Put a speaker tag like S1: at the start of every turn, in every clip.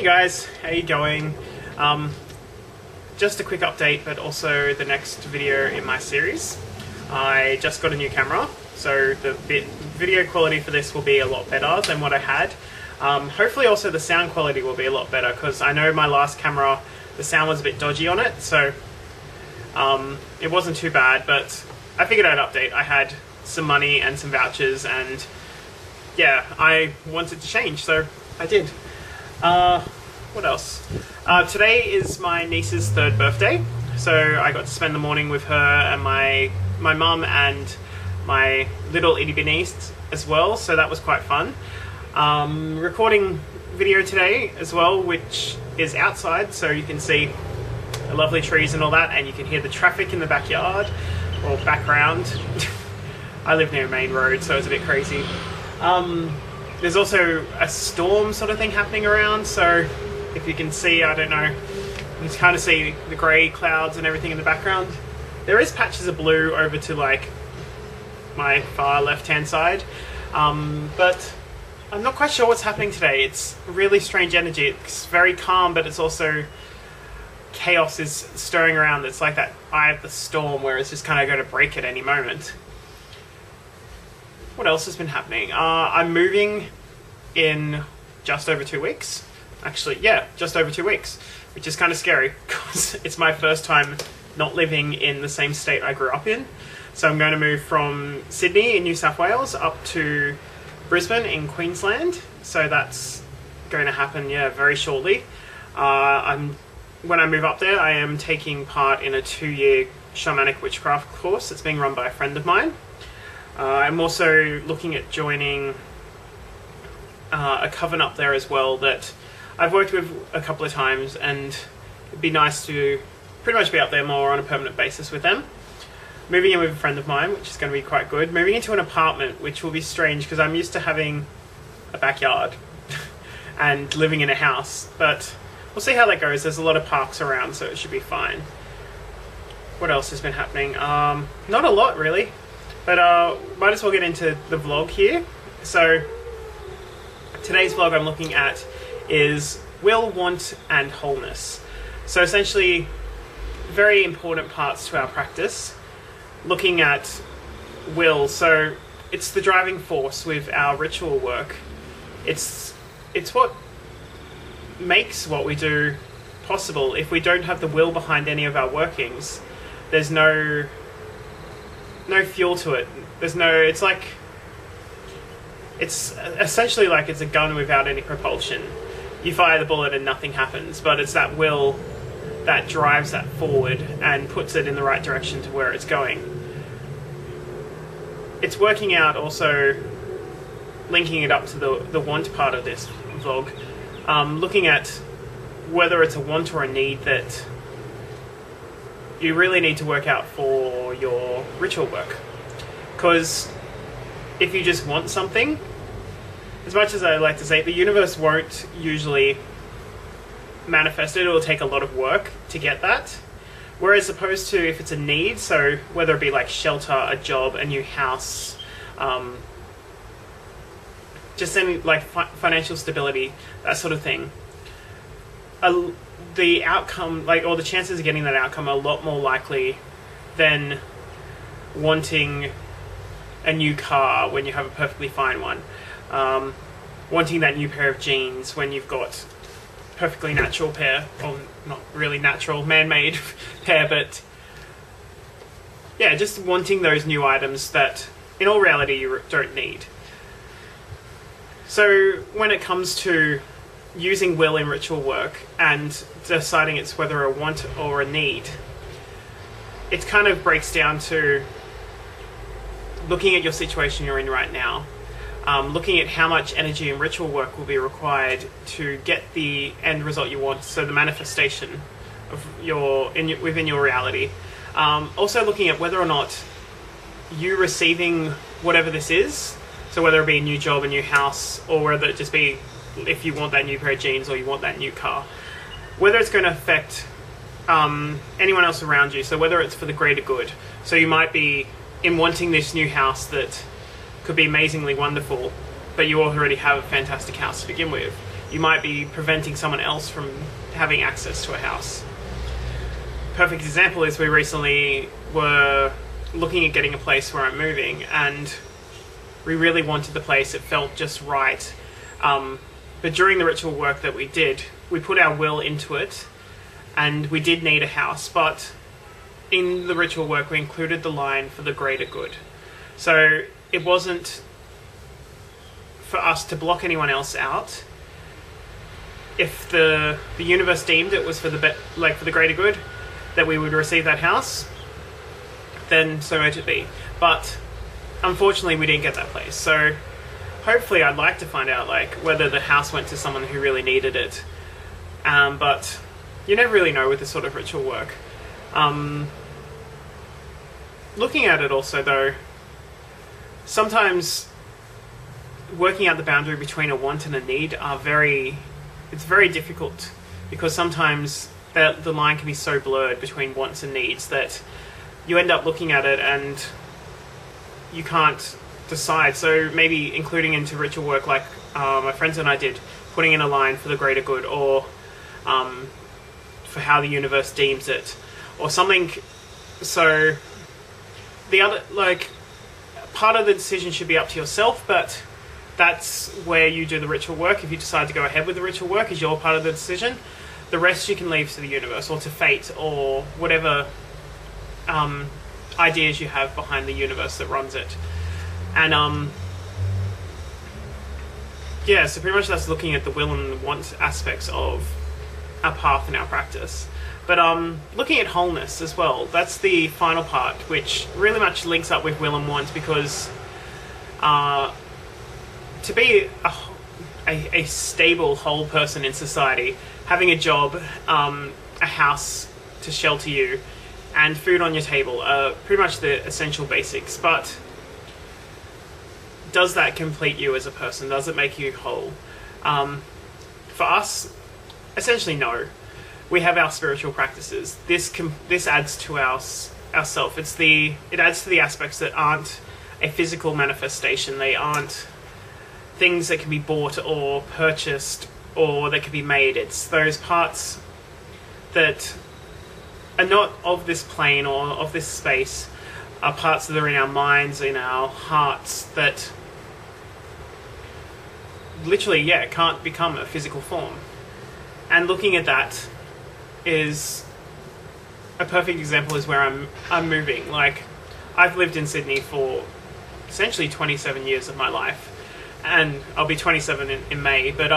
S1: Hey guys, how you going? Just a quick update, but also the next video in my series. I just got a new camera, so the video quality for this will be a lot better than what I had. Hopefully also the sound quality will be a lot better, because I know my last camera, the sound was a bit dodgy on it, so it wasn't too bad, but I figured I'd update. I had some money and some vouchers, and yeah, I wanted to change, so I did. What else? Today is my niece's 3rd birthday, so I got to spend the morning with her and my mum and my little itty bitty niece as well, so that was quite fun. Recording video today as well, which is outside, so you can see the lovely trees and all that, and you can hear the traffic in the backyard or background. I live near a main road, so it's a bit crazy. There's also a storm sort of thing happening around, so if you can see, I don't know, you can kind of see the grey clouds and everything in the background. There is patches of blue over to like my far left hand side, but I'm not quite sure what's happening today. It's really strange energy. It's very calm, but it's also chaos is stirring around. It's like that eye of the storm where it's just kind of going to break at any moment. What else has been happening? I'm moving in just over 2 weeks. Actually, yeah, just over 2 weeks, which is kind of scary because it's my first time not living in the same state I grew up in. So I'm going to move from Sydney in New South Wales up to Brisbane in Queensland. So that's going to happen, yeah, very shortly. When I move up there, I am taking part in a 2-year shamanic witchcraft course that's being run by a friend of mine. I'm also looking at joining a coven up there as well that I've worked with a couple of times, and it'd be nice to pretty much be up there more on a permanent basis with them. Moving in with a friend of mine, which is going to be quite good. Moving into an apartment, which will be strange because I'm used to having a backyard and living in a house, but we'll see how that goes. There's a lot of parks around, so it should be fine. What else has been happening? Not a lot really. But might as well get into the vlog here. So today's vlog I'm looking at is will, want, and wholeness. So essentially very important parts to our practice. Looking at will, so it's the driving force with our ritual work. It's what makes what we do possible. If we don't have the will behind any of our workings, there's no fuel to it. There's no, it's essentially like it's a gun without any propulsion. You fire the bullet and nothing happens, but it's that will that drives that forward and puts it in the right direction to where it's going. It's working out also, linking it up to the want part of this vlog, looking at whether it's a want or a need that you really need to work out for your ritual work. Because if you just want something, as much as I like to say, the universe won't usually manifest it. It will take a lot of work to get that. Whereas opposed to if it's a need, so whether it be like shelter, a job, a new house, just any like financial stability, that sort of thing, the outcome, like, or the chances of getting that outcome are a lot more likely than wanting a new car when you have a perfectly fine one. Wanting that new pair of jeans when you've got perfectly natural pair, or not really natural, man-made pair, but yeah, just wanting those new items that in all reality you don't need. So when it comes to using will in ritual work and deciding it's whether a want or a need, it kind of breaks down to looking at your situation you're in right now, looking at how much energy and ritual work will be required to get the end result you want, so the manifestation of within your reality. Also looking at whether or not you receiving whatever this is, so whether it be a new job, a new house, or whether it just be if you want that new pair of jeans or you want that new car, whether it's going to affect anyone else around you, so whether it's for the greater good. So you might be in wanting this new house that could be amazingly wonderful, but you already have a fantastic house to begin with. you might be preventing someone else from having access to a house. Perfect example is we recently were looking at getting a place where I'm moving, and we really wanted the place. It felt just right. But during the ritual work that we did, we put our will into it, and we did need a house, but in the ritual work we included the line for the greater good. So it wasn't for us to block anyone else out. If the universe deemed it was for the greater good that we would receive that house, then so might it be. But unfortunately we didn't get that place. So hopefully I'd like to find out whether the house went to someone who really needed it. But you never really know with this sort of ritual work. Looking at it also though, sometimes working out the boundary between a want and a need it's very difficult, because sometimes the line can be so blurred between wants and needs that you end up looking at it and you can't decide. So maybe including into ritual work like my friends and I did, putting in a line for the greater good, or for how the universe deems it, or something. So the other, part of the decision should be up to yourself, but that's where you do the ritual work. If you decide to go ahead with the ritual work, is your part of the decision. The rest you can leave to the universe or to fate or whatever ideas you have behind the universe that runs it. And so pretty much that's looking at the will and want aspects of our path and our practice. But looking at wholeness as well, that's the final part, which really much links up with will and want, because to be a stable, whole person in society, having a job, a house to shelter you, and food on your table are pretty much the essential basics. But does that complete you as a person? Does it make you whole? For us, essentially no. We have our spiritual practices. This adds to ourself. It adds to the aspects that aren't a physical manifestation. They aren't things that can be bought or purchased or that can be made. It's those parts that are not of this plane or of this space, are parts that are in our minds, in our hearts, that literally, can't become a physical form. And looking at that is a perfect example is where I'm moving. I've lived in Sydney for essentially 27 years of my life, and I'll be 27 in May, but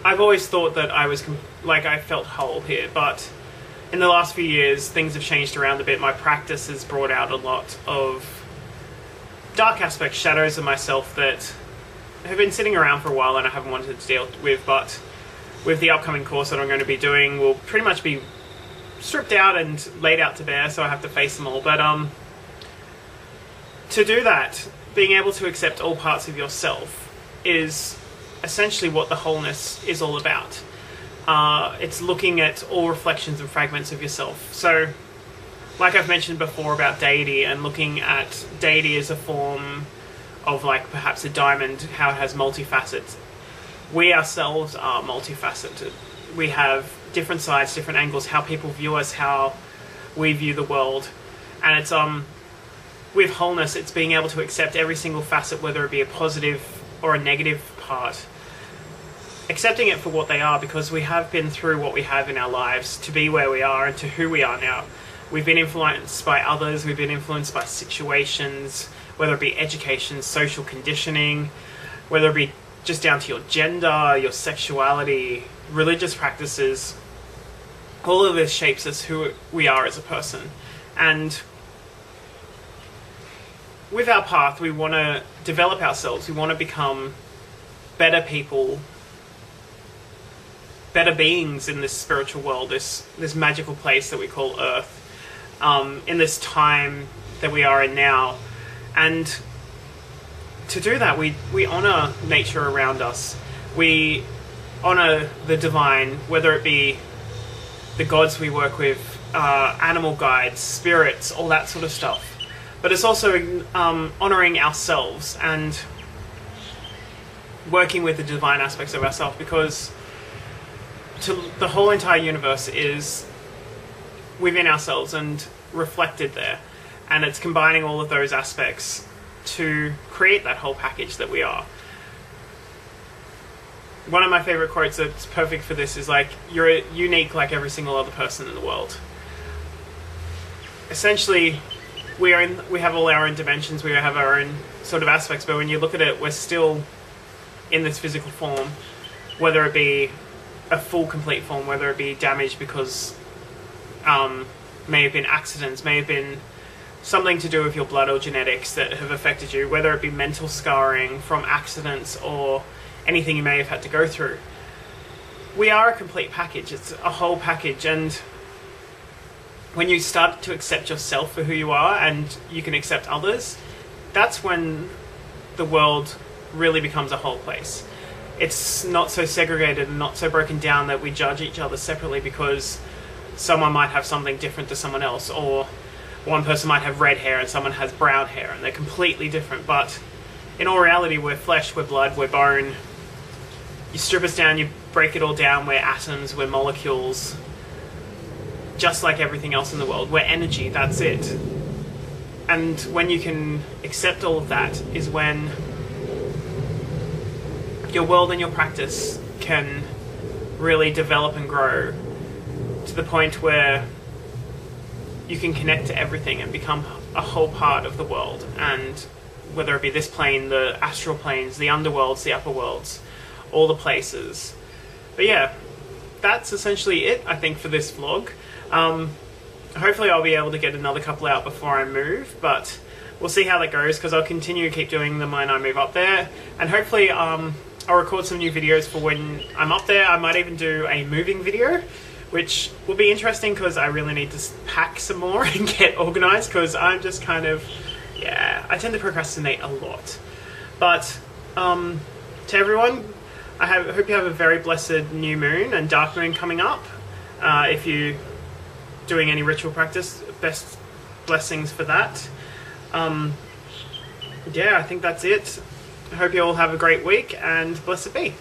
S1: I've always thought that I was I felt whole here, but in the last few years things have changed around a bit. My practice has brought out a lot of dark aspects, shadows of myself that have been sitting around for a while and I haven't wanted to deal with, but with the upcoming course that I'm going to be doing, will pretty much be stripped out and laid out to bare, so I have to face them all. But to do that, being able to accept all parts of yourself is essentially what the wholeness is all about. It's looking at all reflections and fragments of yourself. So, like I've mentioned before about deity, and looking at deity as a form of perhaps a diamond, how it has multifacets. We ourselves are multifaceted. We have different sides, different angles, how people view us, how we view the world. And it's with wholeness, it's being able to accept every single facet, whether it be a positive or a negative part. Accepting it for what they are, because we have been through what we have in our lives to be where we are and to who we are now. We've been influenced by others, we've been influenced by situations, whether it be education, social conditioning, whether it be just down to your gender, your sexuality, religious practices. All of this shapes us who we are as a person. And with our path, we want to develop ourselves. We want to become better people, better beings in this spiritual world, this magical place that we call Earth, in this time that we are in now. And to do that, we honour nature around us. We honour the divine, whether it be the gods we work with, animal guides, spirits, all that sort of stuff. But it's also honouring ourselves, and working with the divine aspects of ourselves, because the whole entire universe is within ourselves and reflected there, and it's combining all of those aspects to create that whole package that we are. One of my favorite quotes that's perfect for this is like, you're unique like every single other person in the world. Essentially, we have all our own dimensions, we have our own sort of aspects, but when you look at it, we're still in this physical form, whether it be a full complete form, whether it be damaged because may have been accidents, may have been something to do with your blood or genetics that have affected you, whether it be mental scarring from accidents or anything you may have had to go through. We are a complete package. It's a whole package, and when you start to accept yourself for who you are and you can accept others, that's when the world really becomes a whole place. It's not so segregated and not so broken down that we judge each other separately because someone might have something different to someone else, or one person might have red hair and someone has brown hair, and they're completely different. But in all reality, we're flesh, we're blood, we're bone. You strip us down, you break it all down, we're atoms, we're molecules. Just like everything else in the world, we're energy, that's it. And when you can accept all of that is when your world and your practice can really develop and grow to the point where you can connect to everything and become a whole part of the world. And whether it be this plane, the astral planes, the underworlds, the upper worlds, all the places. But yeah, that's essentially it, I think, for this vlog. Hopefully I'll be able to get another couple out before I move, but we'll see how that goes, because I'll continue to keep doing them when I move up there. And hopefully I'll record some new videos for when I'm up there. I might even do a moving video, which will be interesting because I really need to pack some more and get organised, because I'm just kind of, yeah, I tend to procrastinate a lot. But to everyone, I hope you have a very blessed new moon and dark moon coming up. If you're doing any ritual practice, best blessings for that. Yeah, I think that's it. I hope you all have a great week, and blessed be.